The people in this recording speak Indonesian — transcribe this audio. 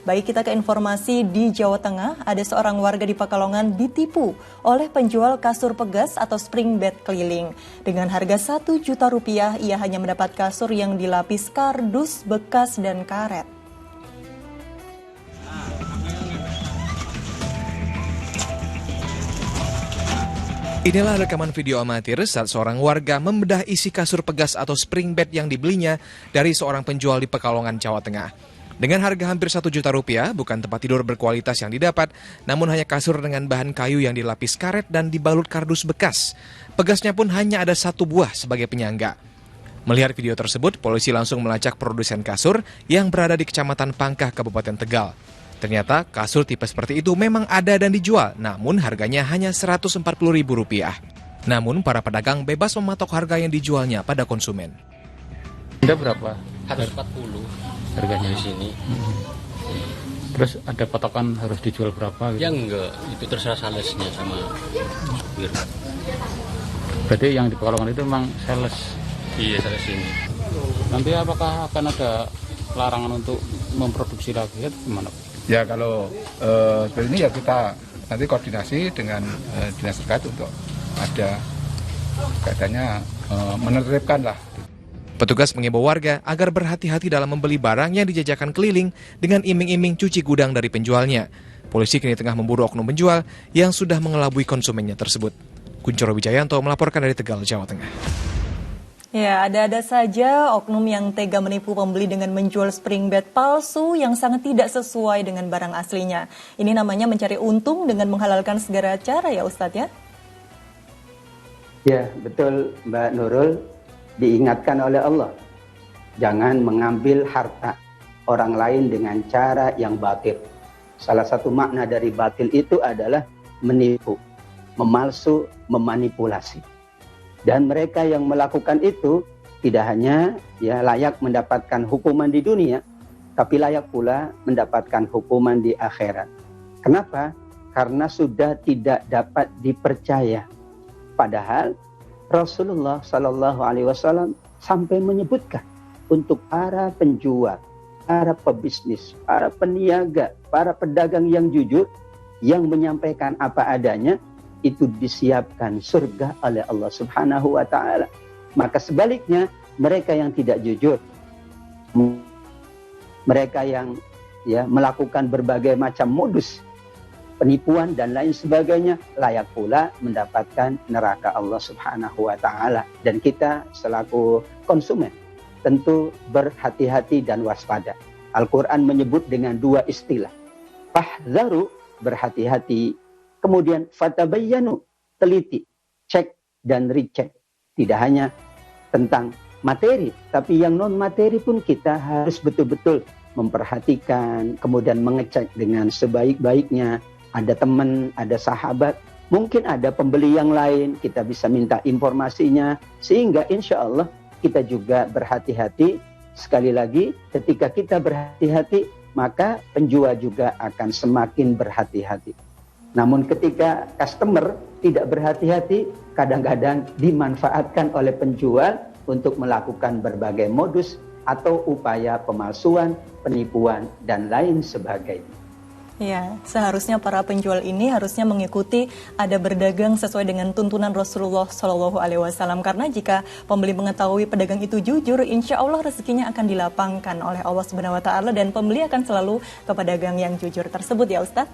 Baik, kita ke informasi di Jawa Tengah. Ada seorang warga di Pekalongan ditipu oleh penjual kasur pegas atau spring bed keliling. Dengan harga Rp1 juta, ia hanya mendapat kasur yang dilapis kardus, bekas, dan karet. Inilah rekaman video amatir saat seorang warga membedah isi kasur pegas atau spring bed yang dibelinya dari seorang penjual di Pekalongan, Jawa Tengah. Dengan harga hampir Rp1 juta, bukan tempat tidur berkualitas yang didapat, namun hanya kasur dengan bahan kayu yang dilapis karet dan dibalut kardus bekas. Pegasnya pun hanya ada 1 buah sebagai penyangga. Melihat video tersebut, polisi langsung melacak produsen kasur yang berada di Kecamatan Pangkah, Kabupaten Tegal. Ternyata kasur tipe seperti itu memang ada dan dijual, namun harganya hanya Rp140.000. Namun para pedagang bebas mematok harga yang dijualnya pada konsumen. Anda berapa? 140 harganya di sini. Terus ada patokan harus dijual berapa? Gitu? Ya enggak, itu terserah salesnya sama supir. Berarti yang di Pekalongan itu memang sales? Iya, sales ini. Nanti apakah akan ada larangan untuk memproduksi lagi? Gimana? Ya kalau seperti ini ya kita nanti koordinasi dengan dinas terkait untuk ada katanya menertibkan lah. Petugas mengimbau warga agar berhati-hati dalam membeli barang yang dijajakan keliling dengan iming-iming cuci gudang dari penjualnya. Polisi kini tengah memburu oknum penjual yang sudah mengelabui konsumennya tersebut. Kuncoro Wijayanto melaporkan dari Tegal, Jawa Tengah. Ya, ada-ada saja oknum yang tega menipu pembeli dengan menjual spring bed palsu yang sangat tidak sesuai dengan barang aslinya. Ini namanya mencari untung dengan menghalalkan segala cara ya Ustadz ya? Ya, betul Mbak Nurul. Diingatkan oleh Allah, jangan mengambil harta orang lain dengan cara yang batil. Salah satu makna dari batil itu adalah menipu, memalsu, memanipulasi. Dan mereka yang melakukan itu tidak hanya ya layak mendapatkan hukuman di dunia, tapi layak pula mendapatkan hukuman di akhirat. Kenapa? Karena sudah tidak dapat dipercaya. Padahal Rasulullah Shallallahu Alaihi Wasallam sampai menyebutkan untuk para penjual, para pebisnis, para peniaga, para pedagang yang jujur, yang menyampaikan apa adanya, itu disiapkan surga oleh Allah Subhanahu Wa Taala. Maka sebaliknya mereka yang tidak jujur, mereka yang ya melakukan berbagai macam modus penipuan dan lain sebagainya, layak pula mendapatkan neraka Allah Subhanahu Wa Taala. Dan kita selaku konsumen tentu berhati-hati dan waspada. Al-Quran menyebut dengan 2 istilah. Fahdharu, berhati-hati. Kemudian fatabayyanu, teliti, cek dan recheck. Tidak hanya tentang materi, tapi yang non materi pun kita harus betul-betul memperhatikan, kemudian mengecek dengan sebaik-baiknya. Ada teman, ada sahabat, mungkin ada pembeli yang lain, kita bisa minta informasinya, sehingga insya Allah kita juga berhati-hati. Sekali lagi, ketika kita berhati-hati, maka penjual juga akan semakin berhati-hati. Namun ketika customer tidak berhati-hati, kadang-kadang dimanfaatkan oleh penjual untuk melakukan berbagai modus atau upaya pemalsuan, penipuan, dan lain sebagainya. Ya, seharusnya para penjual ini harusnya mengikuti ada berdagang sesuai dengan tuntunan Rasulullah Shallallahu Alaihi Wasallam. Karena jika pembeli mengetahui pedagang itu jujur, insya Allah rezekinya akan dilapangkan oleh Allah Subhanahu Wa Taala dan pembeli akan selalu ke pedagang yang jujur tersebut ya Ustadz.